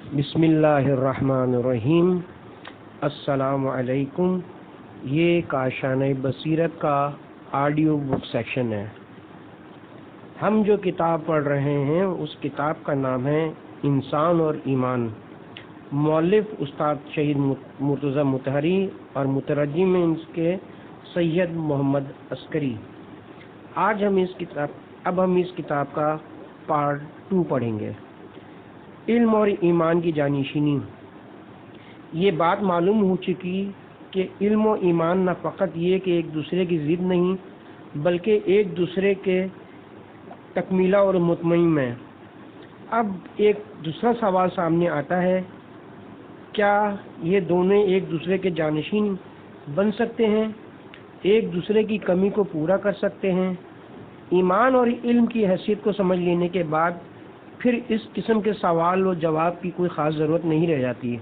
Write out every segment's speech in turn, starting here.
بسم اللہ الرحمن الرحیم۔ السلام علیکم۔ یہ کاشانۂ بصیرت کا آڈیو بک سیکشن ہے۔ ہم جو کتاب پڑھ رہے ہیں اس کتاب کا نام ہے انسان اور ایمان۔ مؤلف استاد شہید مرتضی مطہری اور مترجم اس کے سید محمد عسکری۔ اب ہم اس کتاب کا پارٹ 2 پڑھیں گے، علم اور ایمان کی جانشینی۔ یہ بات معلوم ہو چکی کہ علم و ایمان نہ فقط یہ کہ ایک دوسرے کی ضد نہیں بلکہ ایک دوسرے کے تکمیلہ اور متمم ہے۔ اب ایک دوسرا سوال سامنے آتا ہے، کیا یہ دونوں ایک دوسرے کے جانشین بن سکتے ہیں، ایک دوسرے کی کمی کو پورا کر سکتے ہیں؟ ایمان اور علم کی حیثیت کو سمجھ لینے کے بعد پھر اس قسم کے سوال و جواب کی کوئی خاص ضرورت نہیں رہ جاتی۔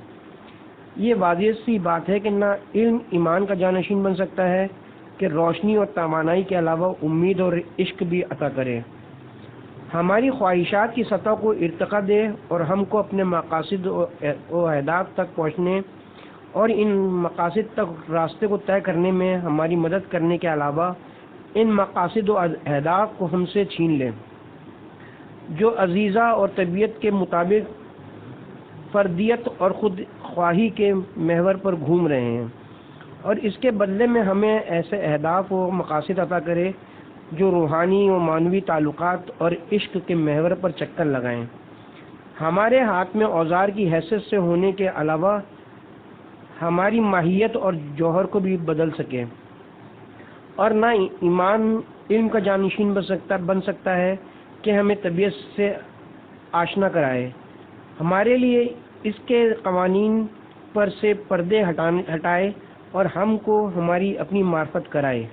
یہ واضح سی بات ہے کہ نہ علم ایمان کا جانشین بن سکتا ہے کہ روشنی اور توانائی کے علاوہ امید اور عشق بھی عطا کرے، ہماری خواہشات کی سطح کو ارتقا دے اور ہم کو اپنے مقاصد و اہداف تک پہنچنے اور ان مقاصد تک راستے کو طے کرنے میں ہماری مدد کرنے کے علاوہ ان مقاصد و اہداف کو ہم سے چھین لے جو عزیزہ اور طبیعت کے مطابق فردیت اور خود خواہی کے محور پر گھوم رہے ہیں، اور اس کے بدلے میں ہمیں ایسے اہداف و مقاصد عطا کرے جو روحانی و معنوی تعلقات اور عشق کے محور پر چکر لگائیں، ہمارے ہاتھ میں اوزار کی حیثیت سے ہونے کے علاوہ ہماری ماہیت اور جوہر کو بھی بدل سکے۔ اور نہ ایمان علم کا جانشین بن سکتا ہے کہ ہمیں طبیعت سے آشنا کرائے، ہمارے لیے اس کے قوانین پر سے پردے ہٹائے اور ہم کو ہماری اپنی معرفت کرائے۔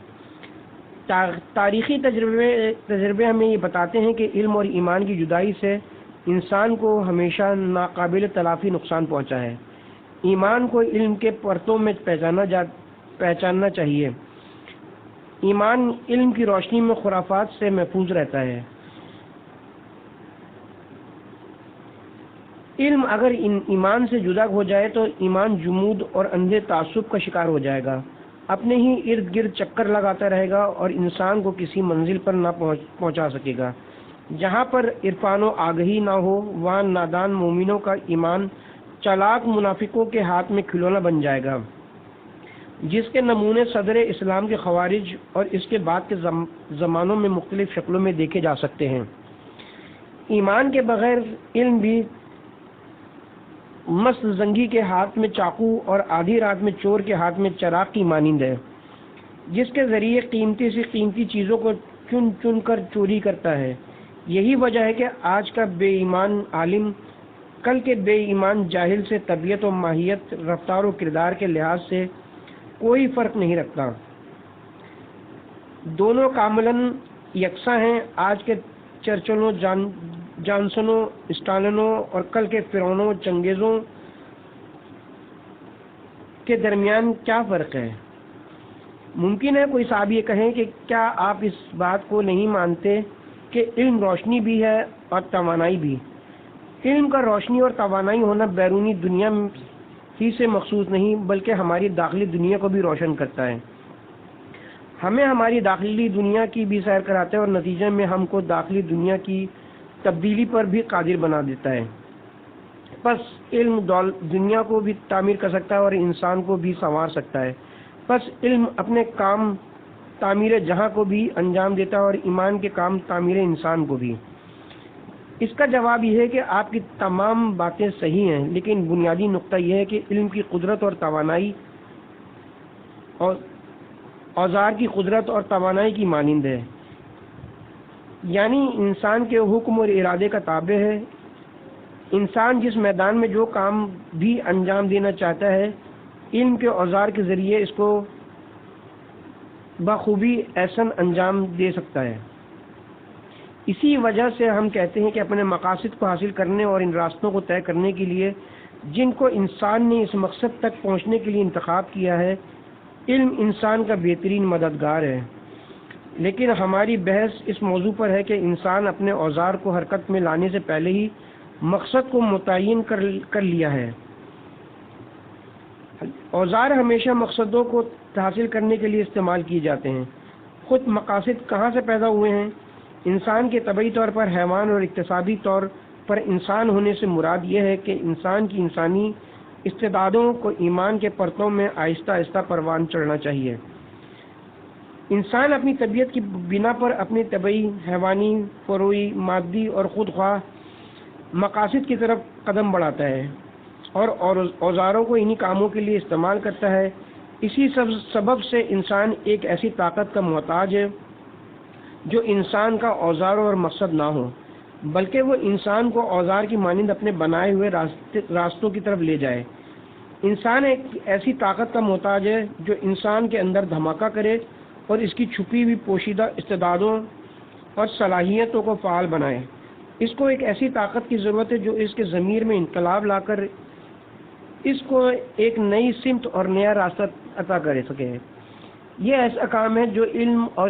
تاریخی تجربے ہمیں یہ بتاتے ہیں کہ علم اور ایمان کی جدائی سے انسان کو ہمیشہ ناقابل تلافی نقصان پہنچا ہے۔ ایمان کو علم کے پرتوں میں پہچاننا چاہیے۔ ایمان علم کی روشنی میں خرافات سے محفوظ رہتا ہے۔ علم اگر ایمان سے جدا ہو جائے تو ایمان جمود اور اندھے تعصب کا شکار ہو جائے گا، اپنے ہی ارد گرد چکر لگاتا رہے گا اور انسان کو کسی منزل پر نہ پہنچا سکے گا۔ جہاں پر عرفان و آگہی نہ ہو وہاں نادان مومنوں کا ایمان چالاک منافقوں کے ہاتھ میں کھلونا بن جائے گا، جس کے نمونے صدر اسلام کے خوارج اور اس کے بعد کے زمانوں میں مختلف شکلوں میں دیکھے جا سکتے ہیں۔ ایمان کے بغیر علم بھی مست زنگی کے ہاتھ میں چاقو اور آدھی رات میں چور کے ہاتھ میں چراغ کی مانند ہے، جس کے ذریعے قیمتی سے قیمتی چیزوں کو چن چن کر چوری کرتا ہے۔ یہی وجہ ہے کہ آج کا بے ایمان عالم کل کے بے ایمان جاہل سے طبیعت و ماہیت، رفتار و کردار کے لحاظ سے کوئی فرق نہیں رکھتا، دونوں کاملاً یکساں ہیں۔ آج کے چرچلوں، جانسنوں، اسٹالنوں اور کل کے فرعونوں، چنگیزوں کے درمیان کیا فرق ہے؟ ممکن ہے کوئی صاحب یہ کہیں کہ کیا آپ اس بات کو نہیں مانتے کہ علم روشنی بھی ہے اور توانائی بھی؟ علم کا روشنی اور توانائی ہونا بیرونی دنیا ہی سے مخصوص نہیں بلکہ ہماری داخلی دنیا کو بھی روشن کرتا ہے، ہمیں ہماری داخلی دنیا کی بھی سیر کراتا ہے اور نتیجے میں ہم کو داخلی دنیا کی تبدیلی پر بھی قادر بنا دیتا ہے۔ پس علم دنیا کو بھی تعمیر کر سکتا ہے اور انسان کو بھی سنوار سکتا ہے۔ پس علم اپنے کام تعمیر جہاں کو بھی انجام دیتا ہے اور ایمان کے کام تعمیر انسان کو بھی۔ اس کا جواب یہ ہے کہ آپ کی تمام باتیں صحیح ہیں، لیکن بنیادی نقطہ یہ ہے کہ علم کی قدرت اور توانائی اور اوزار کی قدرت اور توانائی کی مانند ہے، یعنی انسان کے حکم اور ارادے کا تابع ہے۔ انسان جس میدان میں جو کام بھی انجام دینا چاہتا ہے، علم کے اوزار کے ذریعے اس کو بخوبی احسن انجام دے سکتا ہے۔ اسی وجہ سے ہم کہتے ہیں کہ اپنے مقاصد کو حاصل کرنے اور ان راستوں کو طے کرنے کے لیے جن کو انسان نے اس مقصد تک پہنچنے کے لیے انتخاب کیا ہے، علم انسان کا بہترین مددگار ہے۔ لیکن ہماری بحث اس موضوع پر ہے کہ انسان اپنے اوزار کو حرکت میں لانے سے پہلے ہی مقصد کو متعین کر لیا ہے۔ اوزار ہمیشہ مقصدوں کو حاصل کرنے کے لیے استعمال کیے جاتے ہیں۔ خود مقاصد کہاں سے پیدا ہوئے ہیں؟ انسان کے طبعی طور پر حیوان اور اقتصادی طور پر انسان ہونے سے مراد یہ ہے کہ انسان کی انسانی استعدادوں کو ایمان کے پرتوں میں آہستہ آہستہ پروان چڑھنا چاہیے۔ انسان اپنی طبیعت کی بنا پر اپنی طبعی، حیوانی، فروعی، مادی اور خود خواہ مقاصد کی طرف قدم بڑھاتا ہے اور اوزاروں کو انہی کاموں کے لیے استعمال کرتا ہے۔ اسی سبب سے انسان ایک ایسی طاقت کا محتاج ہے جو انسان کا اوزار اور مقصد نہ ہو، بلکہ وہ انسان کو اوزار کی مانند اپنے بنائے ہوئے راستوں کی طرف لے جائے۔ انسان ایک ایسی طاقت کا محتاج ہے جو انسان کے اندر دھماکہ کرے اور اس کی چھپی ہوئی پوشیدہ استعدادوں اور صلاحیتوں کو فعال بنائے۔ اس کو ایک ایسی طاقت کی ضرورت ہے جو اس کے ضمیر میں انقلاب لا کر اس کو ایک نئی سمت اور نیا راستہ عطا کر سکے۔ یہ ایسا کام ہے جو علم اور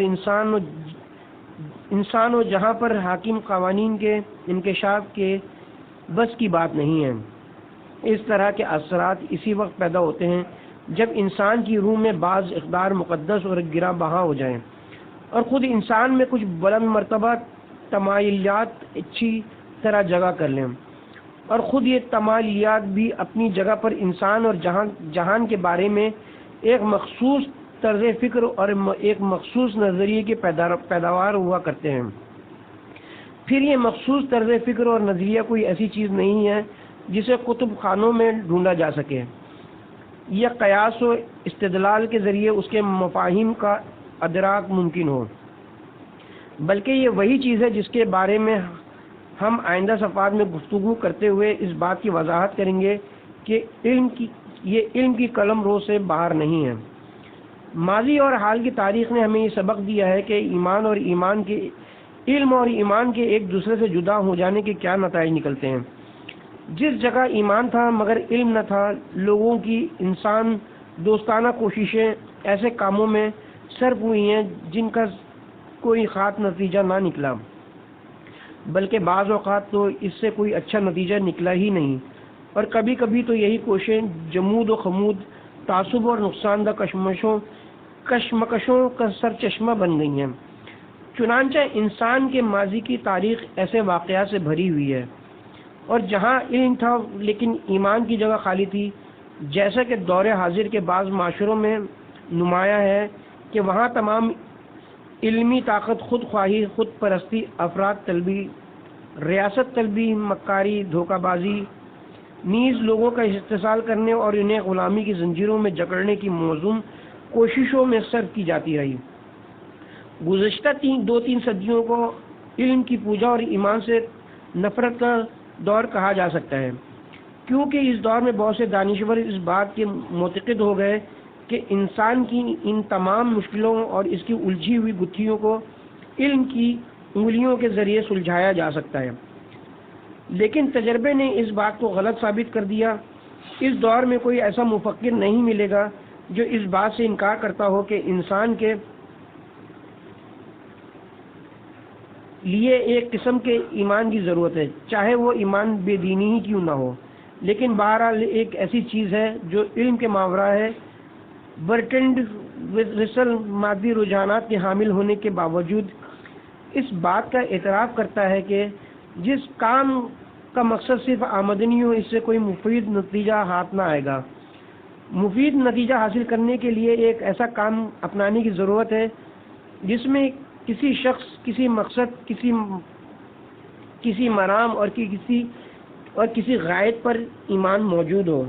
انسان و جہاں پر حاکم قوانین کے انکشاف کے بس کی بات نہیں ہے۔ اس طرح کے اثرات اسی وقت پیدا ہوتے ہیں جب انسان کی روح میں بعض اقدار مقدس اور گرہ بہا ہو جائیں اور خود انسان میں کچھ بلند مرتبہ تمایلات اچھی طرح جگہ کر لیں، اور خود یہ تمایلات بھی اپنی جگہ پر انسان اور جہان کے بارے میں ایک مخصوص طرز فکر اور ایک مخصوص نظریے کے پیداوار ہوا کرتے ہیں۔ پھر یہ مخصوص طرز فکر اور نظریہ کوئی ایسی چیز نہیں ہے جسے کتب خانوں میں ڈھونڈا جا سکے یا قیاس و استدلال کے ذریعے اس کے مفاہیم کا ادراک ممکن ہو، بلکہ یہ وہی چیز ہے جس کے بارے میں ہم آئندہ صفحات میں گفتگو کرتے ہوئے اس بات کی وضاحت کریں گے کہ یہ علم کی قلم رو سے باہر نہیں ہے۔ ماضی اور حال کی تاریخ نے ہمیں یہ سبق دیا ہے کہ علم اور ایمان کے ایک دوسرے سے جدا ہو جانے کے کیا نتائج نکلتے ہیں۔ جس جگہ ایمان تھا مگر علم نہ تھا، لوگوں کی انسان دوستانہ کوششیں ایسے کاموں میں صرف ہوئی ہیں جن کا کوئی خاص نتیجہ نہ نکلا، بلکہ بعض اوقات تو اس سے کوئی اچھا نتیجہ نکلا ہی نہیں، اور کبھی کبھی تو یہی کوششیں جمود و خمود، تعصب اور نقصان دہ کشمکشوں کا سرچشمہ بن گئی ہیں۔ چنانچہ انسان کے ماضی کی تاریخ ایسے واقعات سے بھری ہوئی ہے، اور جہاں علم تھا لیکن ایمان کی جگہ خالی تھی، جیسا کہ دور حاضر کے بعض معاشروں میں نمایاں ہے کہ وہاں تمام علمی طاقت خود خواہی، خود پرستی، افراد طلبی، ریاست طلبی، مکاری، دھوکہ بازی، نیز لوگوں کا استحصال کرنے اور انہیں غلامی کی زنجیروں میں جکڑنے کی موزوں کوششوں میں صرف کی جاتی رہی۔ گزشتہ 2-3 صدیوں کو علم کی پوجا اور ایمان سے نفرت کا دور کہا جا سکتا ہے، کیونکہ اس دور میں بہت سے دانشور اس بات کے معتقد ہو گئے کہ انسان کی ان تمام مشکلوں اور اس کی الجھی ہوئی گتھیوں کو علم کی انگلیوں کے ذریعے سلجھایا جا سکتا ہے۔ لیکن تجربے نے اس بات کو غلط ثابت کر دیا۔ اس دور میں کوئی ایسا مفکر نہیں ملے گا جو اس بات سے انکار کرتا ہو کہ انسان کے لیے ایک قسم کے ایمان کی ضرورت ہے، چاہے وہ ایمان بے دینی ہی کیوں نہ ہو، لیکن بہرحال ایک ایسی چیز ہے جو علم کے ماورا ہے۔ برٹرینڈ رسل مادی رجحانات کے حامل ہونے کے باوجود اس بات کا اعتراف کرتا ہے کہ جس کام کا مقصد صرف آمدنی ہو، اس سے کوئی مفید نتیجہ ہاتھ نہ آئے گا۔ مفید نتیجہ حاصل کرنے کے لیے ایک ایسا کام اپنانے کی ضرورت ہے جس میں کسی شخص، کسی مقصد، کسی مرام اور کسی غائب پر ایمان موجود ہو۔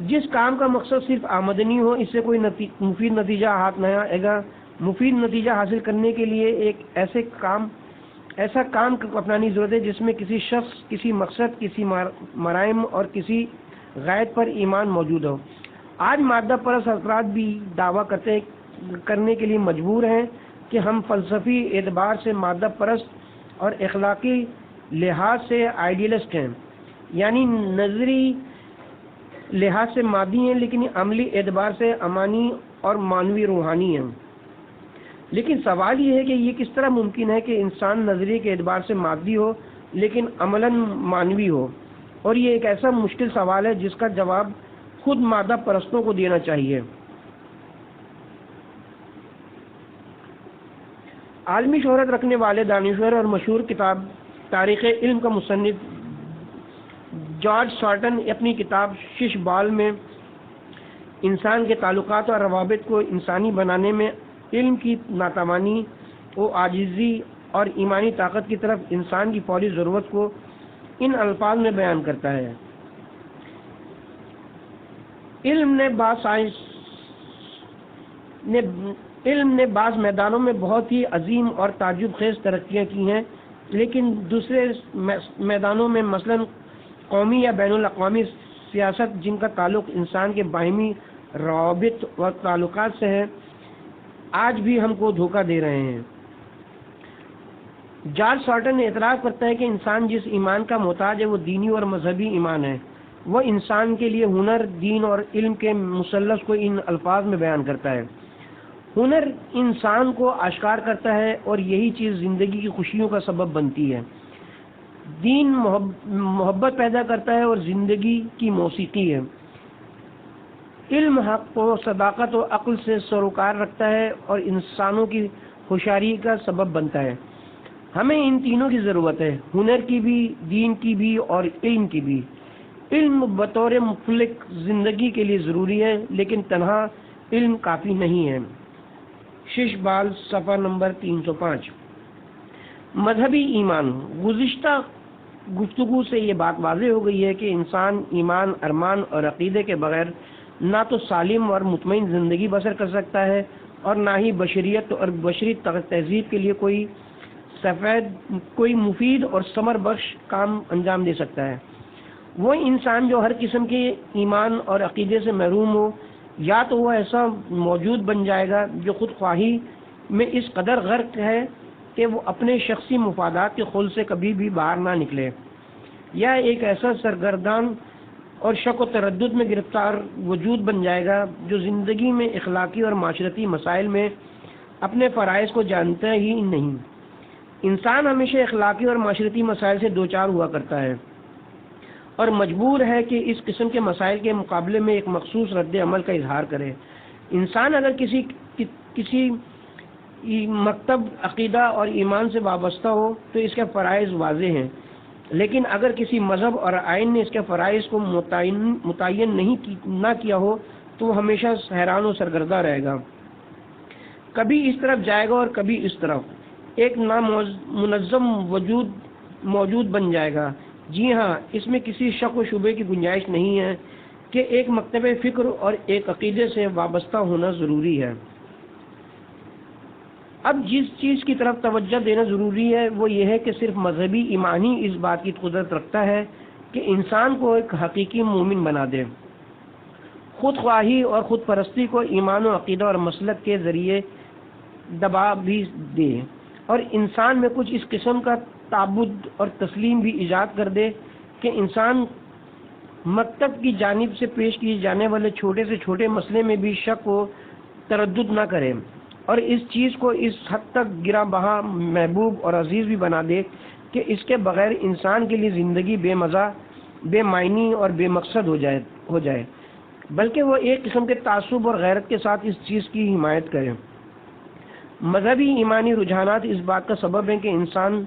جس کام کا مقصد صرف آمدنی ہو، اس سے کوئی مفید نتیجہ ہاتھ نہ آئے گا۔ مفید نتیجہ حاصل کرنے کے لیے ایک ایسا کام اپنانی ضرورت ہے جس میں کسی شخص، کسی مقصد، کسی مرام اور کسی غائب پر ایمان موجود ہو۔ آج مادہ پرست افراد بھی دعویٰ کرنے کے لیے مجبور ہیں کہ ہم فلسفی اعتبار سے مادہ پرست اور اخلاقی لحاظ سے آئیڈیلسٹ ہیں، یعنی نظری لحاظ سے مادی ہیں لیکن عملی اعتبار سے امانی اور معنوی روحانی ہیں۔ لیکن سوال یہ ہے کہ یہ کس طرح ممکن ہے کہ انسان نظریے کے اعتبار سے مادی ہو لیکن عملاً مانوی ہو، اور یہ ایک ایسا مشکل سوال ہے جس کا جواب خود مادہ پرستوں کو دینا چاہیے۔ عالمی شہرت رکھنے والے دانشور اور مشہور کتاب تاریخ علم کا مصنف جارج سارٹن اپنی کتاب شش بال میں انسان کے تعلقات اور روابط کو انسانی بنانے میں علم کی ناتوانی و عاجزی اور ایمانی طاقت کی طرف انسان کی فوری ضرورت کو ان الفاظ میں بیان کرتا ہے۔ علم نے بعض میدانوں میں بہت ہی عظیم اور تعجب خیز ترقیاں کی ہیں، لیکن دوسرے میدانوں میں مثلاً قومی یا بین الاقوامی سیاست، جن کا تعلق انسان کے باہمی روابط و تعلقات سے ہے، آج بھی ہم کو دھوکہ دے رہے ہیں۔ جارج سارٹن نے اعتراف کرتا ہے کہ انسان جس ایمان کا محتاج ہے وہ دینی اور مذہبی ایمان ہے۔ وہ انسان کے لیے ہنر، دین اور علم کے مثلث کو ان الفاظ میں بیان کرتا ہے۔ ہنر انسان کو آشکار کرتا ہے اور یہی چیز زندگی کی خوشیوں کا سبب بنتی ہے۔ دین محبت پیدا کرتا ہے اور زندگی کی موسیقی ہے۔ علم حق و صداقت و عقل سے سروکار رکھتا ہے اور انسانوں کی ہوشیاری کا سبب بنتا ہے۔ ہمیں ان تینوں کی ضرورت ہے، ہنر کی بھی، دین کی بھی اور علم کی بھی۔ علم بطور مفلک زندگی کے لیے ضروری ہے، لیکن تنہا علم کافی نہیں ہے۔ شش بال صفحہ نمبر 305۔ مذہبی ایمان۔ گزشتہ گفتگو سے یہ بات واضح ہو گئی ہے کہ انسان ایمان، ارمان اور عقیدے کے بغیر نہ تو سالم اور مطمئن زندگی بسر کر سکتا ہے اور نہ ہی بشریت اور بشری تہذیب کے لیے کوئی مفید اور ثمر بخش کام انجام دے سکتا ہے۔ وہ انسان جو ہر قسم کے ایمان اور عقیدے سے محروم ہو، یا تو وہ ایسا موجود بن جائے گا جو خود خواہی میں اس قدر غرق ہے کہ وہ اپنے شخصی مفادات کے خل سے کبھی بھی باہر نہ نکلے، یا ایک ایسا سرگردان اور شک و تردد میں گرفتار وجود بن جائے گا جو زندگی میں اخلاقی اور معاشرتی مسائل میں اپنے فرائض کو جانتا ہی نہیں۔ انسان ہمیشہ اخلاقی اور معاشرتی مسائل سے دوچار ہوا کرتا ہے اور مجبور ہے کہ اس قسم کے مسائل کے مقابلے میں ایک مخصوص رد عمل کا اظہار کرے۔ انسان اگر کسی مکتب عقیدہ اور ایمان سے وابستہ ہو تو اس کے فرائض واضح ہیں، لیکن اگر کسی مذہب اور آئین نے اس کے فرائض کو متعین نہ کیا ہو تو وہ ہمیشہ حیران و سرگردہ رہے گا، کبھی اس طرف جائے گا اور کبھی اس طرف، ایک نامنظم وجود موجود بن جائے گا۔ جی ہاں، اس میں کسی شک و شبے کی گنجائش نہیں ہے کہ ایک مکتب فکر اور ایک عقیدے سے وابستہ ہونا ضروری ہے۔ اب جس چیز کی طرف توجہ دینا ضروری ہے وہ یہ ہے کہ صرف مذہبی ایمان ہی اس بات کی قدرت رکھتا ہے کہ انسان کو ایک حقیقی مومن بنا دے۔ خود خواہی اور خود پرستی کو ایمان و عقیدہ اور مسلک کے ذریعے دبا بھی دے اور انسان میں کچھ اس قسم کا تعبد اور تسلیم بھی ایجاد کر دے کہ انسان مکتب کی جانب سے پیش کیے جانے والے چھوٹے سے چھوٹے مسئلے میں بھی شک و تردد نہ کرے اور اس چیز کو اس حد تک گراں بہا، محبوب اور عزیز بھی بنا دے کہ اس کے بغیر انسان کے لیے زندگی بے مزہ، بے معنی اور بے مقصد ہو جائے، بلکہ وہ ایک قسم کے تعصب اور غیرت کے ساتھ اس چیز کی حمایت کرے۔ مذہبی ایمانی رجحانات اس بات کا سبب ہیں کہ انسان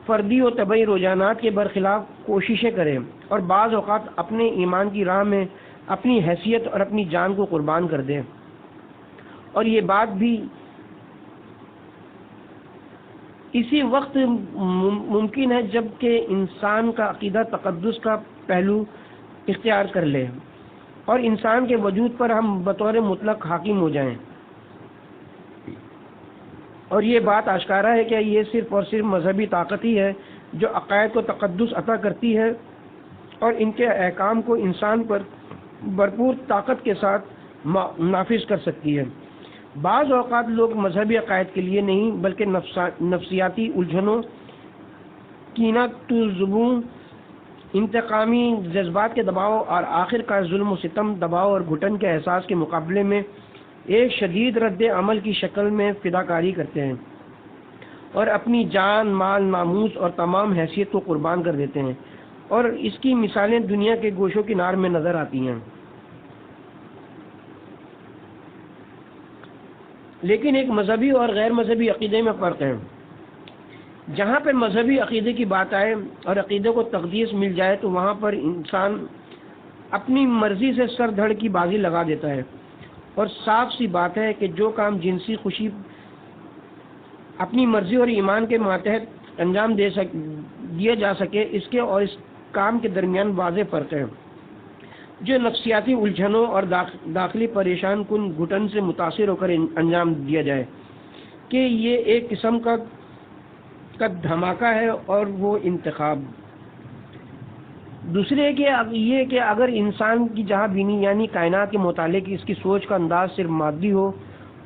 فردی و طبعی رجحانات کے برخلاف کوششیں کرے اور بعض اوقات اپنے ایمان کی راہ میں اپنی حیثیت اور اپنی جان کو قربان کر دے، اور یہ بات بھی اسی وقت ممکن ہے جب کہ انسان کا عقیدہ تقدس کا پہلو اختیار کر لے اور انسان کے وجود پر ہم بطور مطلق حاکم ہو جائیں، اور یہ بات آشکارا ہے کہ یہ صرف اور صرف مذہبی طاقت ہی ہے جو عقائد کو تقدس عطا کرتی ہے اور ان کے احکام کو انسان پر بھرپور طاقت کے ساتھ نافذ کر سکتی ہے۔ بعض اوقات لوگ مذہبی عقائد کے لیے نہیں بلکہ نفسیاتی الجھنوں، کینہ تو زبوں، انتقامی جذبات کے دباؤ اور آخر کار ظلم و ستم، دباؤ اور گھٹن کے احساس کے مقابلے میں ایک شدید رد عمل کی شکل میں فداکاری کرتے ہیں اور اپنی جان، مال، ناموس اور تمام حیثیت کو قربان کر دیتے ہیں، اور اس کی مثالیں دنیا کے گوشوں کنار میں نظر آتی ہیں۔ لیکن ایک مذہبی اور غیر مذہبی عقیدے میں فرق ہے۔ جہاں پر مذہبی عقیدے کی بات آئے اور عقیدے کو تقدیس مل جائے تو وہاں پر انسان اپنی مرضی سے سر دھڑ کی بازی لگا دیتا ہے، اور صاف سی بات ہے کہ جو کام جنسی خوشی اپنی مرضی اور ایمان کے ماتحت انجام دیا جا سکے، اس کے اور اس کام کے درمیان واضح فرق ہے۔ جو نفسیاتی الجھنوں اور داخلی پریشان کن گھٹن سے متاثر ہو کر انجام دیا جائے، کہ یہ ایک قسم کا دھماکہ ہے اور وہ انتخاب۔ دوسرے یہ کہ اگر انسان کی جہاں بینی یعنی کائنات کے متعلق اس کی سوچ کا انداز صرف مادی ہو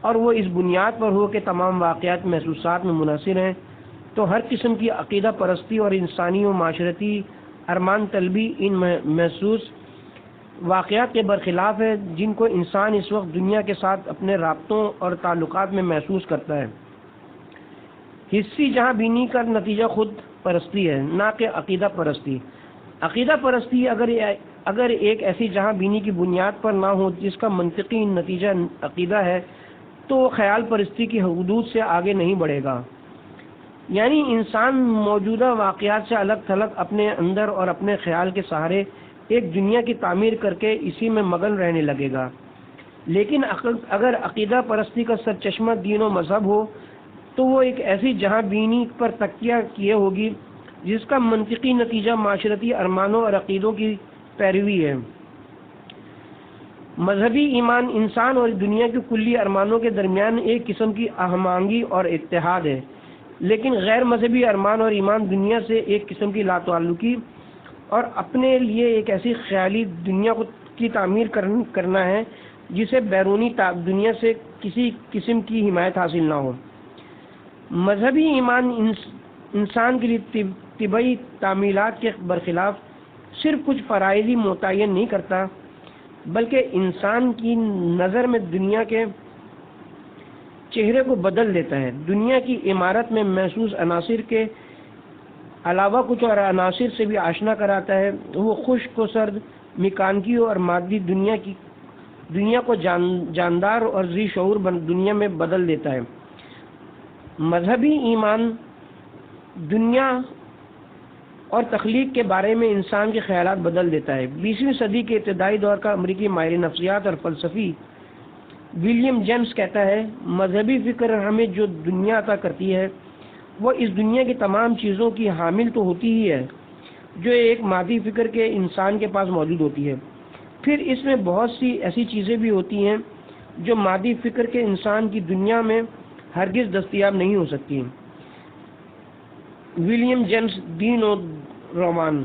اور وہ اس بنیاد پر ہو کہ تمام واقعات محسوسات میں منحصر ہیں، تو ہر قسم کی عقیدہ پرستی اور انسانی و معاشرتی ارمان طلبی ان محسوس واقعات کے برخلاف ہے جن کو انسان اس وقت دنیا کے ساتھ اپنے رابطوں اور تعلقات میں محسوس کرتا ہے۔ حسی جہاں بینی کا نتیجہ خود پرستی ہے، نہ کہ عقیدہ پرستی۔ عقیدہ پرستی اگر ایک ایسی جہاں بینی کی بنیاد پر نہ ہو جس کا منطقی نتیجہ عقیدہ ہے، تو وہ خیال پرستی کی حدود سے آگے نہیں بڑھے گا۔ یعنی انسان موجودہ واقعات سے الگ تھلگ اپنے اندر اور اپنے خیال کے سہارے ایک دنیا کی تعمیر کر کے اسی میں مگن رہنے لگے گا۔ لیکن اگر عقیدہ پرستی کا سرچشمہ دین و مذہب ہو تو وہ ایک ایسی جہاں بینی پر تکیہ کیے ہوگی جس کا منطقی نتیجہ معاشرتی ارمانوں اور عقیدوں کی پیروی ہے۔ مذہبی ایمان انسان اور دنیا کے کلی ارمانوں کے درمیان ایک قسم کی ہم آہنگی اور اتحاد ہے، لیکن غیر مذہبی ارمان اور ایمان دنیا سے ایک قسم کی لاتعلقی اور اپنے لیے ایک ایسی خیالی دنیا کی تعمیر کرنا ہے جسے بیرونی دنیا سے کسی قسم کی حمایت حاصل نہ ہو۔ مذہبی ایمان انسان کے لیے طبعی تعمیلات کے برخلاف صرف کچھ فرائض ہی متعین نہیں کرتا، بلکہ انسان کی نظر میں دنیا کے چہرے کو بدل دیتا ہے۔ دنیا کی عمارت میں محسوس عناصر کے علاوہ کچھ اور عناصر سے بھی آشنا کراتا ہے۔ وہ خشک و سرد، میکانیکی اور مادی دنیا کو جاندار اور ذی شعور دنیا میں بدل دیتا ہے۔ مذہبی ایمان دنیا اور تخلیق کے بارے میں انسان کے خیالات بدل دیتا ہے۔ 20ویں صدی کے ابتدائی دور کا امریکی ماہر نفسیات اور فلسفی ولیم جیمز کہتا ہے، مذہبی فکر ہمیں جو دنیا عطا کرتی ہے وہ اس دنیا کی تمام چیزوں کی حامل تو ہوتی ہی ہے جو ایک مادی فکر کے انسان کے پاس موجود ہوتی ہے، پھر اس میں بہت سی ایسی چیزیں بھی ہوتی ہیں جو مادی فکر کے انسان کی دنیا میں ہرگز دستیاب نہیں ہو سکتی۔ ولیم جیمز، دین و رومان۔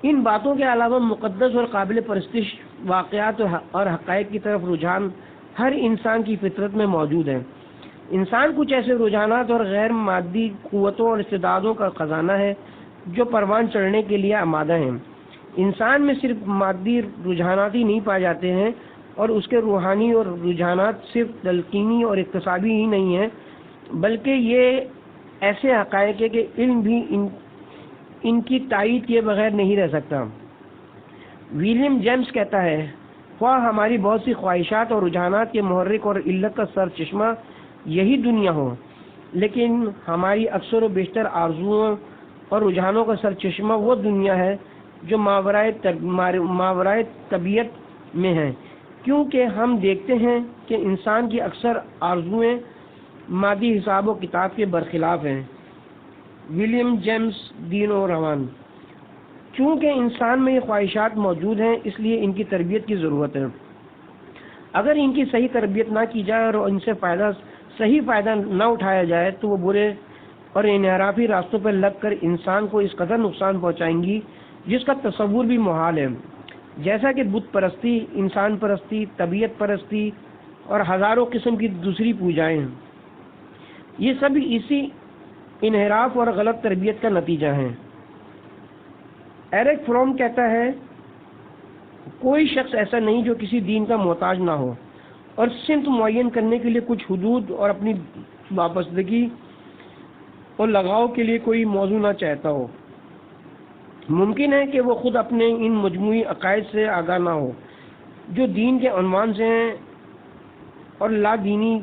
ان باتوں کے علاوہ مقدس اور قابل پرستش واقعات اور حقائق کی طرف رجحان ہر انسان کی فطرت میں موجود ہے۔ انسان کچھ ایسے رجحانات اور غیر مادی قوتوں اور استعدادوں کا خزانہ ہے جو پروان چڑھنے کے لیے آمادہ ہیں۔ انسان میں صرف مادی رجحانات ہی نہیں پائے جاتے ہیں، اور اس کے روحانی اور رجحانات صرف تلقینی اور اکتسابی ہی نہیں ہیں، بلکہ یہ ایسے حقائق ہے کہ علم بھی ان کی تائید کیے بغیر نہیں رہ سکتا۔ ولیم جیمز کہتا ہے، خواہ ہماری بہت سی خواہشات اور رجحانات کے محرک اور علت کا سر چشمہ یہی دنیا ہو، لیکن ہماری اکثر و بیشتر آرزوؤں اور رجحانوں کا سر چشمہ وہ دنیا ہے جو ماورائے طبیعت میں ہے، کیونکہ ہم دیکھتے ہیں کہ انسان کی اکثر آرزوئیں مادی حساب و کتاب کے برخلاف ہیں۔ ولیم جیمز، دین و رومان۔ چونکہ انسان میں یہ خواہشات موجود ہیں، اس لیے ان کی تربیت کی ضرورت ہے۔ اگر ان کی صحیح تربیت نہ کی جائے اور ان سے صحیح فائدہ نہ اٹھایا جائے تو وہ برے اور انحرافی راستوں پر لگ کر انسان کو اس قدر نقصان پہنچائیں گی جس کا تصور بھی محال ہے، جیسا کہ بت پرستی، انسان پرستی، طبیعت پرستی اور ہزاروں قسم کی دوسری پوجائیں ہیں۔ یہ سب اسی انحراف اور غلط تربیت کا نتیجہ ہیں۔ ایرک فروم کہتا ہے، کوئی شخص ایسا نہیں جو کسی دین کا محتاج نہ ہو، اور سمت معین کرنے کے لیے کچھ حدود اور اپنی وابستگی اور لگاؤ کے لیے کوئی موضوع نہ چاہتا ہو۔ ممکن ہے کہ وہ خود اپنے ان مجموعی عقائد سے آگاہ نہ ہو جو دین کے عنوان سے ہیں اور لا دینی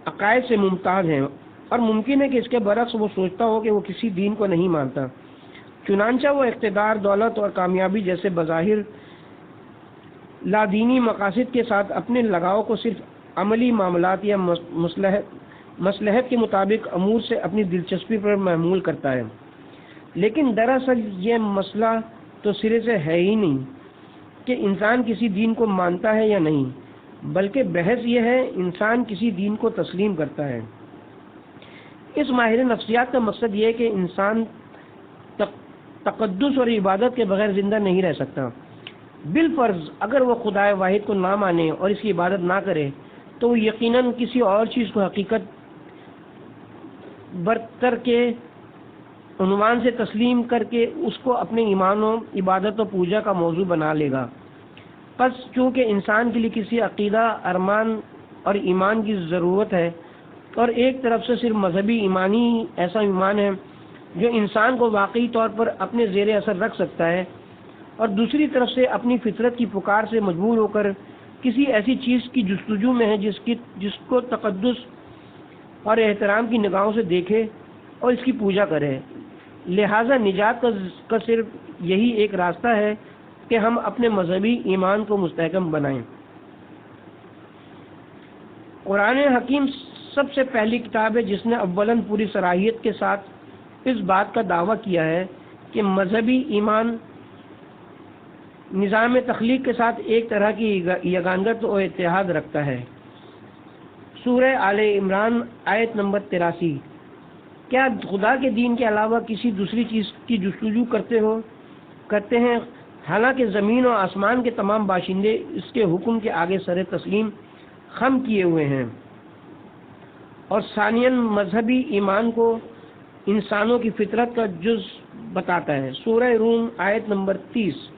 عقائد سے ممتاز ہیں، اور ممکن ہے کہ اس کے برعکس وہ سوچتا ہو کہ وہ کسی دین کو نہیں مانتا، چنانچہ وہ اقتدار، دولت اور کامیابی جیسے بظاہر لا دینی مقاصد کے ساتھ اپنے لگاؤ کو صرف عملی معاملات یا مصلحت کے مطابق امور سے اپنی دلچسپی پر محمول کرتا ہے۔ لیکن دراصل یہ مسئلہ تو سرے سے ہے ہی نہیں کہ انسان کسی دین کو مانتا ہے یا نہیں، بلکہ بحث یہ ہے انسان کسی دین کو تسلیم کرتا ہے۔ اس ماہر نفسیات کا مقصد یہ ہے کہ انسان تقدس اور عبادت کے بغیر زندہ نہیں رہ سکتا۔ بالفرض اگر وہ خدائے واحد کو نہ مانے اور اس کی عبادت نہ کرے تو وہ یقیناً کسی اور چیز کو حقیقت برتر کے عنوان سے تسلیم کر کے اس کو اپنے ایمان و عبادت و پوجا کا موضوع بنا لے گا۔ پس چونکہ انسان کے لیے کسی عقیدہ، ارمان اور ایمان کی ضرورت ہے، اور ایک طرف سے صرف مذہبی ایمانی ایسا ایمان ہے جو انسان کو واقعی طور پر اپنے زیر اثر رکھ سکتا ہے، اور دوسری طرف سے اپنی فطرت کی پکار سے مجبور ہو کر کسی ایسی چیز کی جستجو میں ہے جس کو تقدس اور احترام کی نگاہوں سے دیکھے اور اس کی پوجا کرے۔ لہذا نجات کا صرف یہی ایک راستہ ہے کہ ہم اپنے مذہبی ایمان کو مستحکم بنائیں۔ قرآن حکیم سب سے پہلی کتاب ہے جس نے اولاً پوری صراحت کے ساتھ اس بات کا دعویٰ کیا ہے کہ مذہبی ایمان نظام تخلیق کے ساتھ ایک طرح کی یگانگت و اتحاد رکھتا ہے۔ سورہ آل عمران آیت نمبر 83۔ کیا خدا کے دین کے علاوہ کسی دوسری چیز کی جستجو کرتے ہیں، حالانکہ زمین و آسمان کے تمام باشندے اس کے حکم کے آگے سر تسلیم خم کیے ہوئے ہیں؟ اور ثانیاً مذہبی ایمان کو انسانوں کی فطرت کا جز بتاتا ہے۔ سورہ روم آیت نمبر 30۔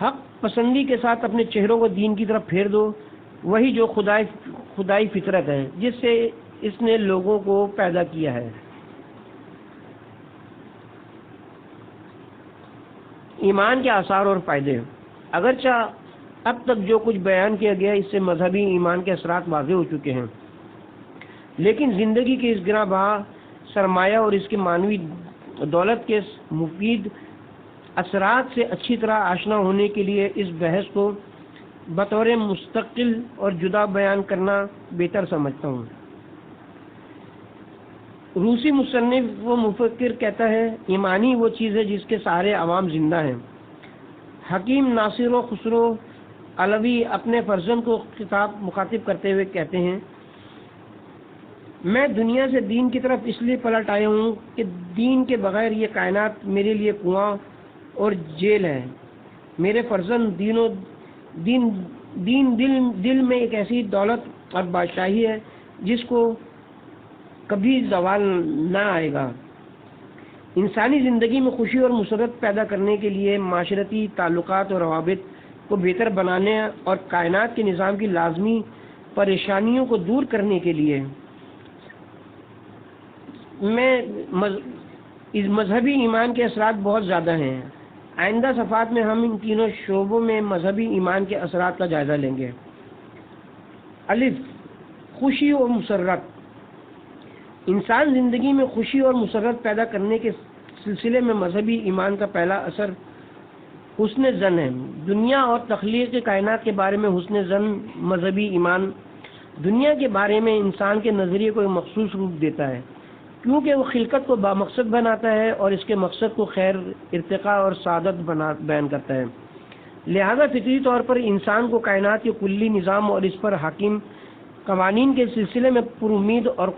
حق پسندی کے ساتھ اپنے چہروں کو دین کی طرف پھیر دو، وہی جو خدائی فطرت ہے جس سے اس نے لوگوں کو پیدا کیا ہے۔ ایمان کے آثار اور فائدے۔ اگرچہ اب تک جو کچھ بیان کیا گیا اس سے مذہبی ایمان کے اثرات واضح ہو چکے ہیں، لیکن زندگی کے اس گراں بہا سرمایہ اور اس کی معنوی دولت کے مفید اثرات سے اچھی طرح آشنا ہونے کے لیے اس بحث کو بطور مستقل اور جدا بیان کرنا بہتر سمجھتا ہوں۔ روسی مصنف و مفکر کہتا ہے، ایمانی وہ چیز ہے جس کے سارے عوام زندہ ہیں۔ حکیم ناصر و خسرو علوی اپنے فرزند کو مخاطب کرتے ہوئے کہتے ہیں، میں دنیا سے دین کی طرف اس لیے پلٹ آیا ہوں کہ دین کے بغیر یہ کائنات میرے لیے کنواں اور جیل ہے۔ میرے فرزند دل میں ایک ایسی دولت اور بادشاہی ہے جس کو کبھی زوال نہ آئے گا۔ انسانی زندگی میں خوشی اور مسرت پیدا کرنے کے لیے، معاشرتی تعلقات اور روابط کو بہتر بنانے اور کائنات کے نظام کی لازمی پریشانیوں کو دور کرنے کے لیے مذہبی ایمان کے اثرات بہت زیادہ ہیں۔ آئندہ صفحات میں ہم ان تینوں شعبوں میں مذہبی ایمان کے اثرات کا جائزہ لیں گے۔ الف، خوشی اور مسرت۔ انسان زندگی میں خوشی اور مسرت پیدا کرنے کے سلسلے میں مذہبی ایمان کا پہلا اثر حسن ظن ہے۔ دنیا اور تخلیق کائنات کے بارے میں حسن ظن مذہبی ایمان دنیا کے بارے میں انسان کے نظریے کو ایک مخصوص روپ دیتا ہے، کیونکہ وہ خلقت کو بامقصد بناتا ہے اور اس کے مقصد کو خیر، ارتقاء اور سعادت بیان کرتا ہے۔ لہذا فطری طور پر انسان کو کائنات کے کلی نظام اور اس پر حاکم قوانین کے سلسلے میں پر امید اور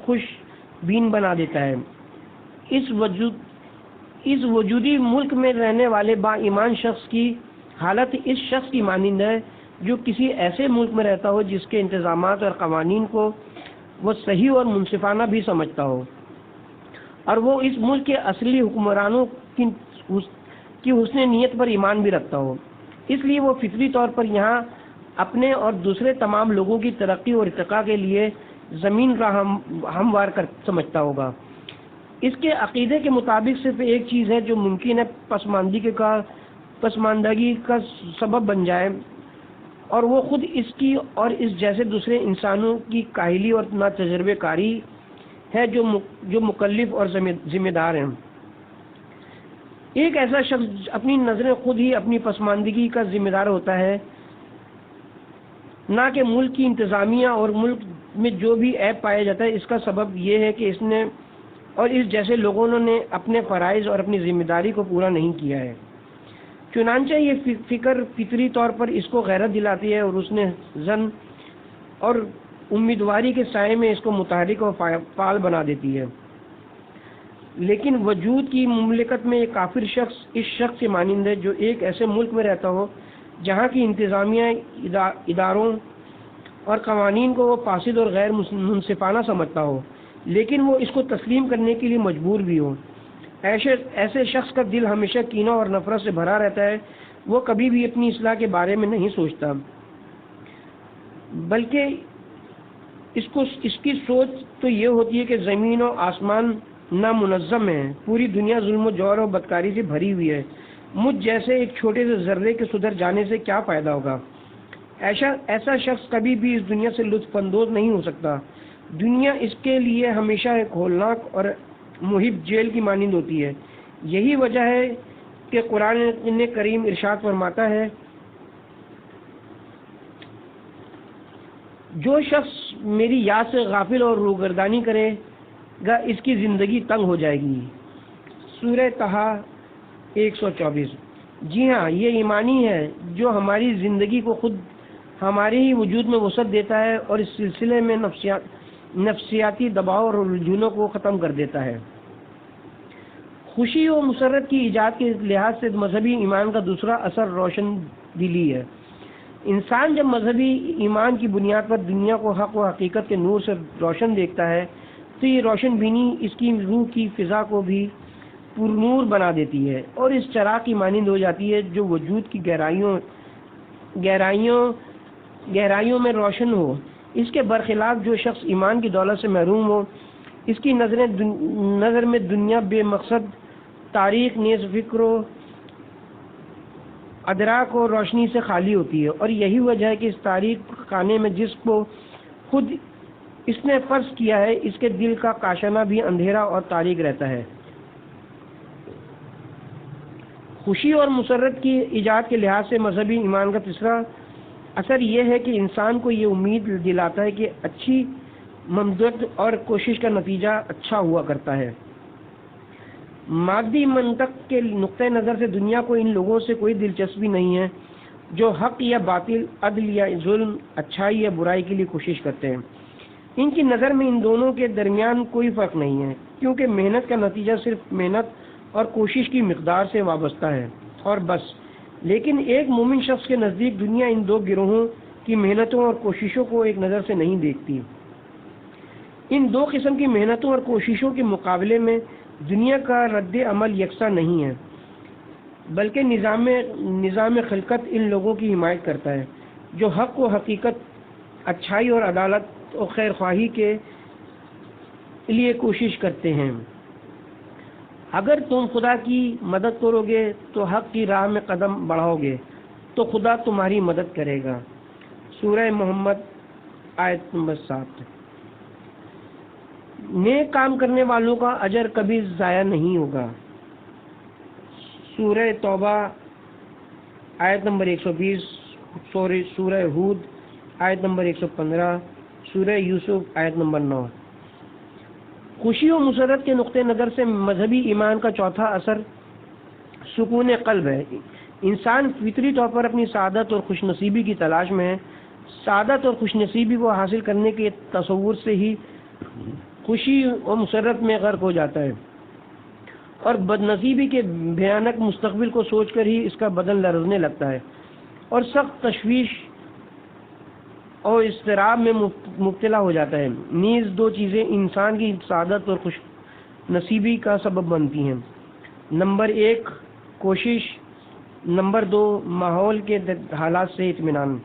خوش بین بنا دیتا ہے۔ اس وجودی ملک میں رہنے والے با ایمان شخص کی حالت اس شخص کی مانند ہے جو کسی ایسے ملک میں رہتا ہو جس کے انتظامات اور قوانین کو وہ صحیح اور منصفانہ بھی سمجھتا ہو، اور وہ اس ملک کے اصلی کی حسن نیت پر ایمان بھی رکھتا ہو، اس لیے وہ فطری طور پر یہاں اپنے اور دوسرے تمام لوگوں کی ترقی اور ارتقاء کے لیے زمین کا ہموار سمجھتا ہوگا۔ اس کے عقیدے کے مطابق صرف ایک چیز ہے جو ممکن ہے پسماندگی کا سبب بن جائے، اور وہ خود اس کی اور اس جیسے دوسرے انسانوں کی کاہلی اور ناتجربہ کاری ہے جو مکلف اور ذمہ دار ہیں۔ ایک ایسا شخص اپنی نظریں خود ہی اپنی پسماندگی کا ذمہ دار ہوتا ہے، نہ کہ ملک کی انتظامیہ، اور ملک میں جو بھی عیب پایا جاتا ہے اس کا سبب یہ ہے کہ اس نے اور اس جیسے لوگوں نے اپنے فرائض اور اپنی ذمہ داری کو پورا نہیں کیا ہے۔ چنانچہ یہ فکر فطری طور پر اس کو غیرت دلاتی ہے اور اس نے زن اور امیدواری کے سائے میں اس کو متحرک اور فعال بنا دیتی ہے۔ لیکن وجود کی مملکت میں ایک کافر شخص اس شخص کے مانند ہے جو ایک ایسے ملک میں رہتا ہو جہاں کی انتظامیہ، اداروں اور قوانین کو وہ فاسد اور غیر منصفانہ سمجھتا ہو، لیکن وہ اس کو تسلیم کرنے کے لیے مجبور بھی ہو۔ ایسے شخص کا دل ہمیشہ کینہ اور نفرت سے بھرا رہتا ہے، وہ کبھی بھی اپنی اصلاح کے بارے میں نہیں سوچتا، بلکہ اس کی سوچ تو یہ ہوتی ہے کہ زمین و آسمان نامنظم ہے، پوری دنیا ظلم و جور اور بدکاری سے بھری ہوئی ہے، مجھ جیسے ایک چھوٹے سے ذرے کے سدھر جانے سے کیا فائدہ ہوگا۔ ایسا شخص کبھی بھی اس دنیا سے لطف اندوز نہیں ہو سکتا۔ دنیا اس کے لیے ہمیشہ ایک ہولناک اور محب جیل کی مانند ہوتی ہے۔ یہی وجہ ہے کہ قرآن کریم ارشاد فرماتا ہے، جو شخص میری یاد سے غافل اور روگردانی کرے گا اس کی زندگی تنگ ہو جائے گی۔ سورہ طٰہٰ 124۔ جی ہاں، یہ ایمانی ہے جو ہماری زندگی کو خود ہمارے ہی وجود میں وسعت دیتا ہے اور اس سلسلے میں نفسیاتی دباؤ اور الجھنوں کو ختم کر دیتا ہے۔ خوشی و مسرت کی ایجاد کے لحاظ سے مذہبی ایمان کا دوسرا اثر روشن دلی ہے۔ انسان جب مذہبی ایمان کی بنیاد پر دنیا کو حق و حقیقت کے نور سے روشن دیکھتا ہے تو یہ روشن بینی اس کی روح کی فضا کو بھی پرنور بنا دیتی ہے اور اس چراغ کی مانند ہو جاتی ہے جو وجود کی گہرائیوں میں روشن ہو۔ اس کے برخلاف جو شخص ایمان کی دولت سے محروم ہو، اس کی نظر میں دنیا بے مقصد، تاریخ نیز فکر و ادراک و روشنی سے خالی ہوتی ہے، اور یہی وجہ ہے کہ اس تاریک خانے میں جس کو خود اس نے فرض کیا ہے اس کے دل کا کاشانہ بھی اندھیرا اور تاریک رہتا ہے۔ خوشی اور مسرت کی ایجاد کے لحاظ سے مذہبی ایمان کا تیسرا اثر یہ ہے کہ انسان کو یہ امید دلاتا ہے کہ اچھی ممدد اور کوشش کا نتیجہ اچھا ہوا کرتا ہے۔ مادی منطق کے نقطہ نظر سے دنیا کو ان لوگوں سے کوئی دلچسپی نہیں ہے جو حق یا باطل، عدل یا ظلم، اچھائی یا برائی کے لیے کوشش کرتے ہیں۔ ان کی نظر میں ان دونوں کے درمیان کوئی فرق نہیں ہے، کیونکہ محنت کا نتیجہ صرف محنت اور کوشش کی مقدار سے وابستہ ہے اور بس۔ لیکن ایک مومن شخص کے نزدیک دنیا ان دو گروہوں کی محنتوں اور کوششوں کو ایک نظر سے نہیں دیکھتی۔ ان دو قسم کی محنتوں اور کوششوں کے مقابلے میں دنیا کا رد عمل یکساں نہیں ہے، بلکہ نظام خلقت ان لوگوں کی حمایت کرتا ہے جو حق و حقیقت، اچھائی اور عدالت اور خیر خواہی کے لیے کوشش کرتے ہیں۔ اگر تم خدا کی مدد کرو گے تو حق کی راہ میں قدم بڑھاؤ گے تو خدا تمہاری مدد کرے گا۔ سورہ محمد آیت نمبر 7۔ نیک کام کرنے والوں کا اجر کبھی ضائع نہیں ہوگا۔ سورہ توبہ آیت نمبر 120، سورہ ہود آیت نمبر 115، سورہ یوسف آیت نمبر 9۔ خوشی و مسرت کے نقطہ نظر سے مذہبی ایمان کا چوتھا اثر سکون قلب ہے۔ انسان فطری طور پر اپنی سعادت اور خوش نصیبی کی تلاش میں ہے۔ سعادت اور خوش نصیبی کو حاصل کرنے کے تصور سے ہی خوشی و مسرت میں غرق ہو جاتا ہے، اور بد نصیبی کے بھیانک مستقبل کو سوچ کر ہی اس کا بدن لرزنے لگتا ہے اور سخت تشویش اور اضطراب میں مبتلا ہو جاتا ہے۔ نیز دو چیزیں انسان کی سعادت اور خوش نصیبی کا سبب بنتی ہیں۔ نمبر 1، کوشش، نمبر 2 ماحول کے حالات سے اطمینان۔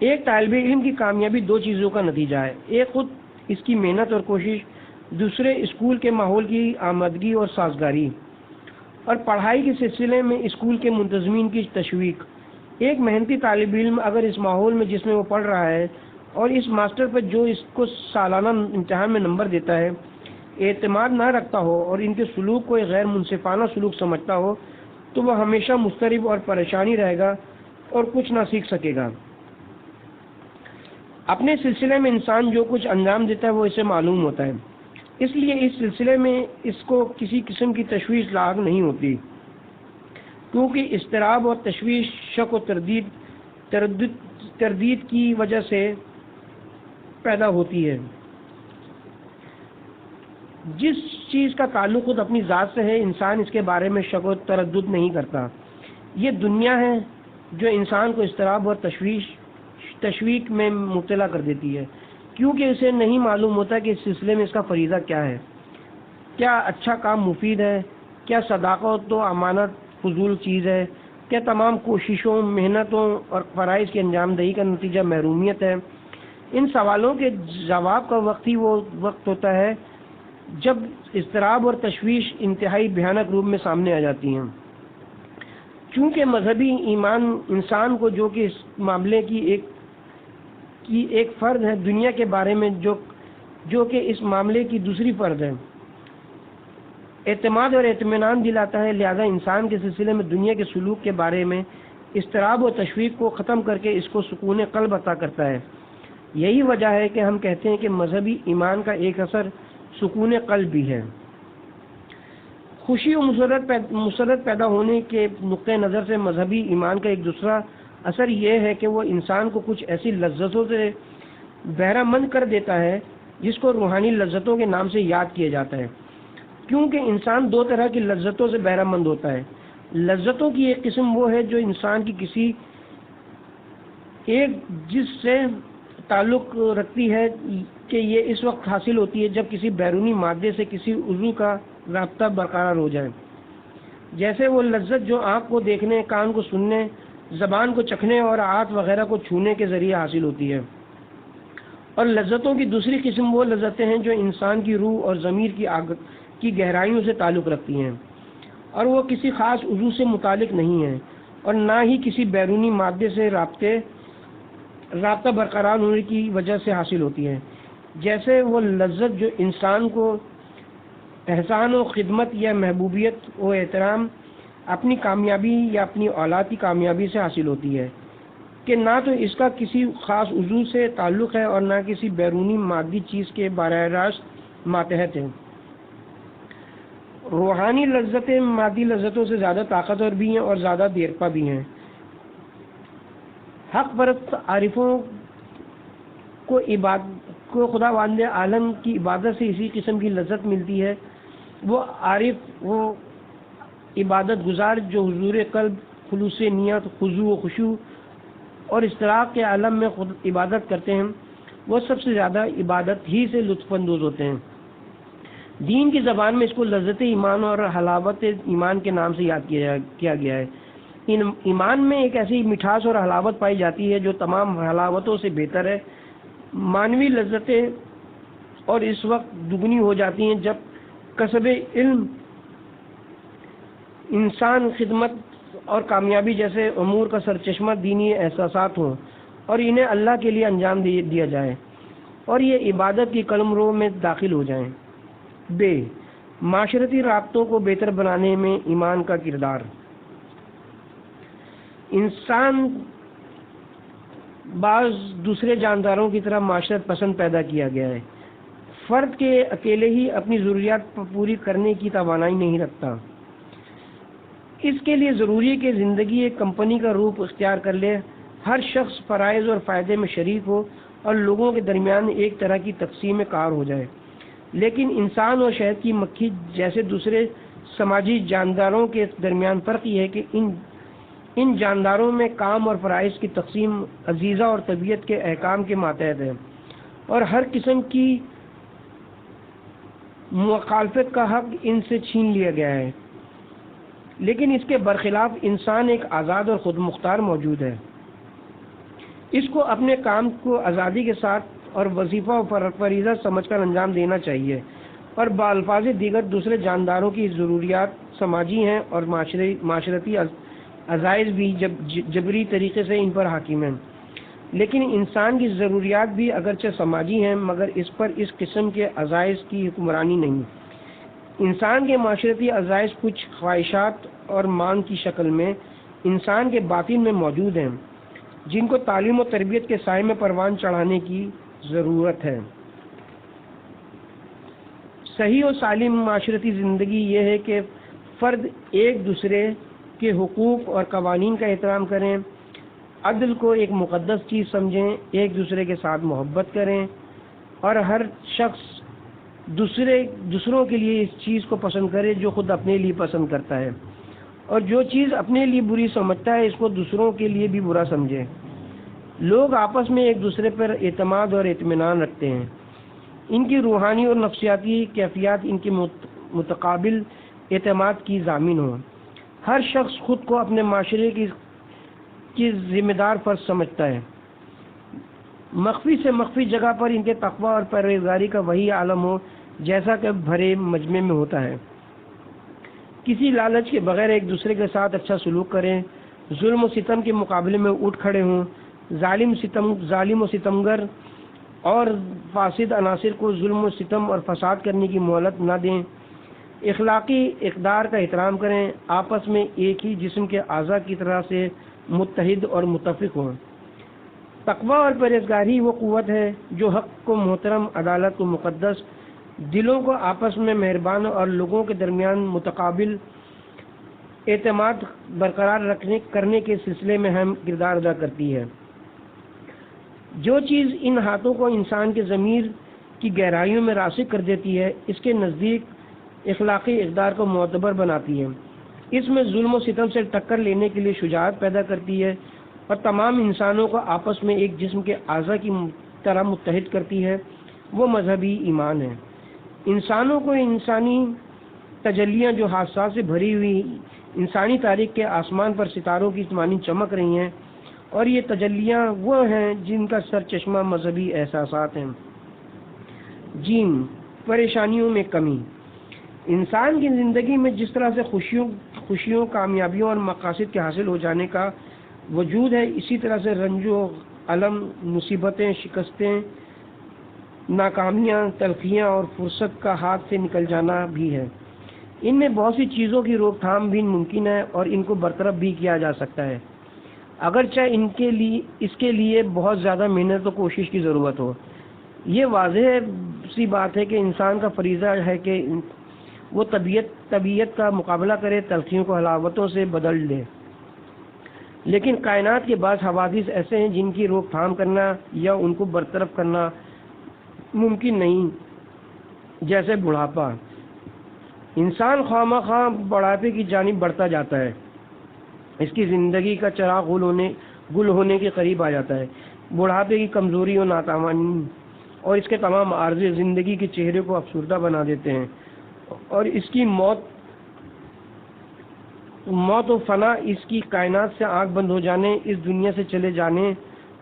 ایک طالب علم کی کامیابی 2 چیزوں کا نتیجہ ہے، ایک خود اس کی محنت اور کوشش، دوسرے اسکول کے ماحول کی آمادگی اور سازگاری، اور پڑھائی کے سلسلے میں اسکول کے منتظمین کی تشویق۔ ایک محنتی طالب علم اگر اس ماحول میں جس میں وہ پڑھ رہا ہے اور اس ماسٹر پر جو اس کو سالانہ امتحان میں نمبر دیتا ہے اعتماد نہ رکھتا ہو اور ان کے سلوک کو ایک غیر منصفانہ سلوک سمجھتا ہو تو وہ ہمیشہ مضطرب اور پریشانی رہے گا اور کچھ نہ سیکھ سکے گا۔ اپنے سلسلے میں انسان جو کچھ انجام دیتا ہے وہ اسے معلوم ہوتا ہے، اس لیے اس سلسلے میں اس کو کسی قسم کی تشویش لاحق نہیں ہوتی، کیونکہ اضطراب اور تشویش شک و تردید کی وجہ سے پیدا ہوتی ہے۔ جس چیز کا تعلق خود اپنی ذات سے ہے انسان اس کے بارے میں شک و تردد نہیں کرتا۔ یہ دنیا ہے جو انسان کو اضطراب اور تشویق میں مبتلا کر دیتی ہے، کیونکہ اسے نہیں معلوم ہوتا کہ اس سلسلے میں اس کا فریضہ کیا ہے، کیا اچھا کام مفید ہے، کیا صداقت و امانت فضول چیز ہے، کیا تمام کوششوں، محنتوں اور فرائض کی انجام دہی کا نتیجہ محرومیت ہے۔ ان سوالوں کے جواب کا وقت ہی وہ وقت ہوتا ہے جب اضطراب اور تشویش انتہائی بھیانک روپ میں سامنے آ جاتی ہیں۔ چونکہ مذہبی ایمان انسان کو جو کہ اس معاملے کی ایک فرد ہے دنیا کے بارے میں جو کہ اس معاملے کی دوسری فرد ہے اعتماد اور اطمینان دلاتا ہے، لہذا انسان کے سلسلے میں دنیا کے سلوک کے بارے میں اضطراب و تشویق کو ختم کر کے اس کو سکون قلب عطا کرتا ہے۔ یہی وجہ ہے کہ ہم کہتے ہیں کہ مذہبی ایمان کا ایک اثر سکون قلب بھی ہے۔ خوشی و مسرت پیدا ہونے کے نقطۂ نظر سے مذہبی ایمان کا ایک دوسرا اثر یہ ہے کہ وہ انسان کو کچھ ایسی لذتوں سے بہرہ مند کر دیتا ہے جس کو روحانی لذتوں کے نام سے یاد کیا جاتا ہے، کیونکہ انسان 2 طرح کی لذتوں سے بہرہ مند ہوتا ہے۔ لذتوں کی ایک قسم وہ ہے جو انسان کی کسی ایک جس سے تعلق رکھتی ہے کہ یہ اس وقت حاصل ہوتی ہے جب کسی بیرونی مادے سے کسی عضو کا رابطہ برقرار ہو جائے، جیسے وہ لذت جو آنکھ کو دیکھنے، کان کو سننے، زبان کو چکھنے اور ہاتھ وغیرہ کو چھونے کے ذریعے حاصل ہوتی ہے۔ اور لذتوں کی دوسری قسم وہ لذتیں ہیں جو انسان کی روح اور ضمیر کی گہرائیوں سے تعلق رکھتی ہیں، اور وہ کسی خاص عضو سے متعلق نہیں ہیں اور نہ ہی کسی بیرونی مادے سے رابطہ برقرار ہونے کی وجہ سے حاصل ہوتی ہے، جیسے وہ لذت جو انسان کو احسان و خدمت یا محبوبیت و احترام، اپنی کامیابی یا اپنی اولاد کی کامیابی سے حاصل ہوتی ہے، کہ نہ تو اس کا کسی خاص عضو سے تعلق ہے اور نہ کسی بیرونی مادی چیز کے براہ راست ماتحت ہے۔ روحانی لذتیں مادی لذتوں سے زیادہ طاقتور بھی ہیں اور زیادہ دیرپا بھی ہیں۔ حق پرست عارفوں کو خدا باند عالم کی عبادت سے اسی قسم کی لذت ملتی ہے۔ وہ عارف، وہ عبادت گزار جو حضور قلب، خلوص نیت، خضوع و خشوع اور اشتراک کے عالم میں خود عبادت کرتے ہیں، وہ سب سے زیادہ عبادت ہی سے لطف اندوز ہوتے ہیں۔ دین کی زبان میں اس کو لذت ایمان اور حلاوت ایمان کے نام سے یاد کیا گیا ہے۔ ایمان میں ایک ایسی مٹھاس اور حلاوت پائی جاتی ہے جو تمام حلاوتوں سے بہتر ہے۔ مانوی لذتیں اور اس وقت دگنی ہو جاتی ہیں جب کسب علم، انسان خدمت اور کامیابی جیسے امور کا سرچشمہ دینی احساسات ہوں اور انہیں اللہ کے لیے انجام دیا جائے اور یہ عبادت کی قلمرو میں داخل ہو جائیں۔ معاشرتی رابطوں کو بہتر بنانے میں ایمان کا کردار۔ انسان بعض دوسرے جانداروں کی طرح معاشرت پسند پیدا کیا گیا ہے۔ فرد کے اکیلے ہی اپنی ضروریات پوری کرنے کی توانائی نہیں رکھتا، اس کے لیے ضروری ہے کہ زندگی ایک کمپنی کا روپ اختیار کر لے، ہر شخص فرائض اور فائدے میں شریک ہو اور لوگوں کے درمیان ایک طرح کی تقسیم کار ہو جائے۔ لیکن انسان اور شہد کی مکھی جیسے دوسرے سماجی جانداروں کے درمیان فرق یہ ہے کہ ان جانداروں میں کام اور فرائض کی تقسیم عزیزہ اور طبیعت کے احکام کے ماتحت ہے اور ہر قسم کی مخالفت کا حق ان سے چھین لیا گیا ہے۔ لیکن اس کے برخلاف انسان ایک آزاد اور خود مختار موجود ہے۔ اس کو اپنے کام کو آزادی کے ساتھ اور وظیفہ و فریضہ سمجھ کر انجام دینا چاہیے، اور بالفاظ دیگر دوسرے جانداروں کی ضروریات سماجی ہیں اور معاشرتی عزائز بھی جبری طریقے سے ان پر حاکم ہیں، لیکن انسان کی ضروریات بھی اگرچہ سماجی ہیں مگر اس پر اس قسم کے عزائز کی حکمرانی نہیں۔ انسان کے معاشرتی عزائز کچھ خواہشات اور مانگ کی شکل میں انسان کے باطن میں موجود ہیں، جن کو تعلیم و تربیت کے سائے میں پروان چڑھانے کی ضرورت ہے۔ صحیح و سالم معاشرتی زندگی یہ ہے کہ فرد ایک دوسرے کے حقوق اور قوانین کا احترام کریں، عدل کو ایک مقدس چیز سمجھیں، ایک دوسرے کے ساتھ محبت کریں، اور ہر شخص دوسروں کے لیے اس چیز کو پسند کرے جو خود اپنے لیے پسند کرتا ہے، اور جو چیز اپنے لیے بری سمجھتا ہے اس کو دوسروں کے لیے بھی برا سمجھے۔ لوگ آپس میں ایک دوسرے پر اعتماد اور اطمینان رکھتے ہیں، ان کی روحانی اور نفسیاتی کیفیات ان کے متقابل اعتماد کی ضامن ہوں۔ ہر شخص خود کو اپنے معاشرے کی ذمہ دار فرد سمجھتا ہے، مخفی سے مخفی جگہ پر ان کے تقوی اور پرہیزگاری کا وہی عالم ہو جیسا کہ بھرے مجمع میں ہوتا ہے۔ کسی لالچ کے بغیر ایک دوسرے کے ساتھ اچھا سلوک کریں، ظلم و ستم کے مقابلے میں اٹھ کھڑے ہوں، ظالم و ستمگر اور فاسد عناصر کو ظلم و ستم اور فساد کرنے کی مہلت نہ دیں، اخلاقی اقدار کا احترام کریں، آپس میں ایک ہی جسم کے اعضاء کی طرح سے متحد اور متفق ہوں۔ تقوی اور پرہیزگاری وہ قوت ہے جو حق کو محترم، عدالت کو مقدس، دلوں کو آپس میں مہربان اور لوگوں کے درمیان متقابل اعتماد برقرار کرنے کے سلسلے میں اہم کردار ادا کرتی ہے۔ جو چیز ان ہاتھوں کو انسان کے ضمیر کی گہرائیوں میں راسخ کر دیتی ہے، اس کے نزدیک اخلاقی اقدار کو معتبر بناتی ہے، اس میں ظلم و ستم سے ٹکر لینے کے لیے شجاعت پیدا کرتی ہے، اور تمام انسانوں کو آپس میں ایک جسم کے اعضاء کی طرح متحد کرتی ہے، وہ مذہبی ایمان ہے۔ انسانوں کو انسانی تجلیاں جو حادثات سے بھری ہوئی انسانی تاریخ کے آسمان پر ستاروں کی مانند چمک رہی ہیں، اور یہ تجلیاں وہ ہیں جن کا سر چشمہ مذہبی احساسات ہیں۔ جیم، پریشانیوں میں کمی۔ انسان کی زندگی میں جس طرح سے خوشیوں، کامیابیوں اور مقاصد کے حاصل ہو جانے کا وجود ہے، اسی طرح سے رنج و الم، مصیبتیں، شکستیں، ناکامیاں، تلخیاں اور فرصت کا ہاتھ سے نکل جانا بھی ہے۔ ان میں بہت سی چیزوں کی روک تھام بھی ممکن ہے اور ان کو برطرف بھی کیا جا سکتا ہے، اگرچہ اس کے لیے بہت زیادہ محنت و کوشش کی ضرورت ہو۔ یہ واضح سی بات ہے کہ انسان کا فریضہ ہے کہ وہ طبیعت کا مقابلہ کرے، تلخیوں کو حلاوتوں سے بدل دے، لیکن کائنات کے بعض حوادث ایسے ہیں جن کی روک تھام کرنا یا ان کو برطرف کرنا ممکن نہیں، جیسے بڑھاپا۔ انسان خواہ بڑھاپے کی جانب بڑھتا جاتا ہے، اس کی زندگی کا چراغ گل ہونے کے قریب آ جاتا ہے۔ بڑھاپے کی کمزوری و ناتوانی اور اس کے تمام عارضے زندگی کے چہرے کو افسردہ بنا دیتے ہیں، اور اس کی موت و فنا، اس کی کائنات سے آنکھ بند ہو جانے، اس دنیا سے چلے جانے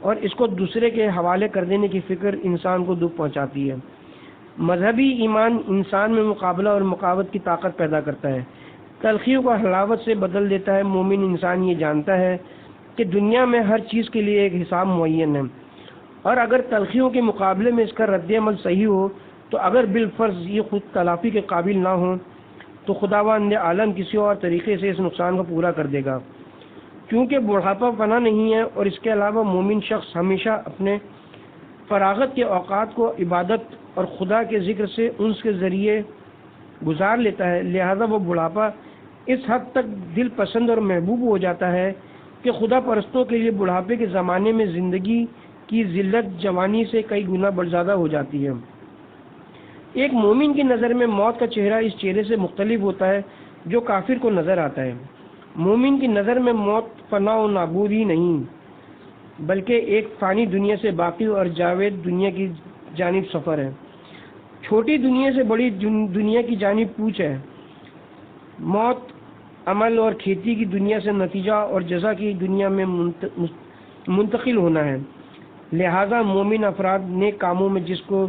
اور اس کو دوسرے کے حوالے کر دینے کی فکر انسان کو دکھ پہنچاتی ہے۔ مذہبی ایمان انسان میں مقابلہ اور مقاومت کی طاقت پیدا کرتا ہے، تلخیوں کو حلاوت سے بدل دیتا ہے۔ مومن انسان یہ جانتا ہے کہ دنیا میں ہر چیز کے لیے ایک حساب معین ہے، اور اگر تلخیوں کے مقابلے میں اس کا رد عمل صحیح ہو تو اگر بالفرض یہ خود تلافی کے قابل نہ ہو تو خداوند عالم کسی اور طریقے سے اس نقصان کو پورا کر دے گا، کیونکہ بڑھاپا فنا نہیں ہے، اور اس کے علاوہ مومن شخص ہمیشہ اپنے فراغت کے اوقات کو عبادت اور خدا کے ذکر سے انس کے ذریعے گزار لیتا ہے، لہذا وہ بڑھاپا اس حد تک دل پسند اور محبوب ہو جاتا ہے کہ خدا پرستوں کے لیے بڑھاپے کے زمانے میں زندگی کی ذلت جوانی سے کئی گنا زیادہ ہو جاتی ہے۔ ایک مومن کی نظر میں موت کا چہرہ اس چہرے سے مختلف ہوتا ہے جو کافر کو نظر آتا ہے۔ مومن کی نظر میں موت فنا و نابود ہی نہیں بلکہ ایک فانی دنیا سے باقی اور جاوید دنیا کی جانب سفر ہے، چھوٹی دنیا سے بڑی دنیا کی جانب کوچ ہے۔ موت عمل اور کھیتی کی دنیا سے نتیجہ اور جزا کی دنیا میں منتقل ہونا ہے۔ لہذا مومن افراد نیک کاموں میں، جس کو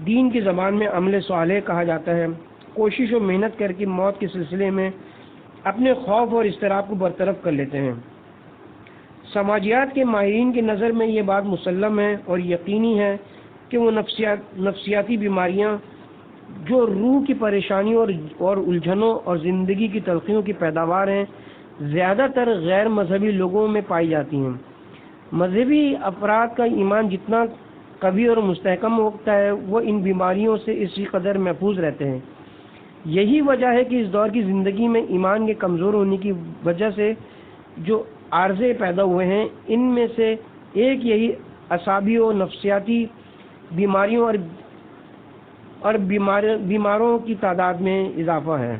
دین کی زبان میں عمل صالح کہا جاتا ہے، کوشش و محنت کر کے موت کے سلسلے میں اپنے خوف اور اضطراب کو برطرف کر لیتے ہیں۔ سماجیات کے ماہرین کی نظر میں یہ بات مسلم ہے اور یقینی ہے کہ وہ نفسیاتی بیماریاں جو روح کی پریشانیوں اور الجھنوں اور زندگی کی تلخیوں کی پیداوار ہیں، زیادہ تر غیر مذہبی لوگوں میں پائی جاتی ہیں۔ مذہبی افراد کا ایمان جتنا قوی اور مستحکم ہوتا ہے، وہ ان بیماریوں سے اسی قدر محفوظ رہتے ہیں۔ یہی وجہ ہے کہ اس دور کی زندگی میں ایمان کے کمزور ہونے کی وجہ سے جو عارضے پیدا ہوئے ہیں، ان میں سے ایک یہی اعصابی و نفسیاتی بیماریوں اور بیماروں کی تعداد میں اضافہ ہے۔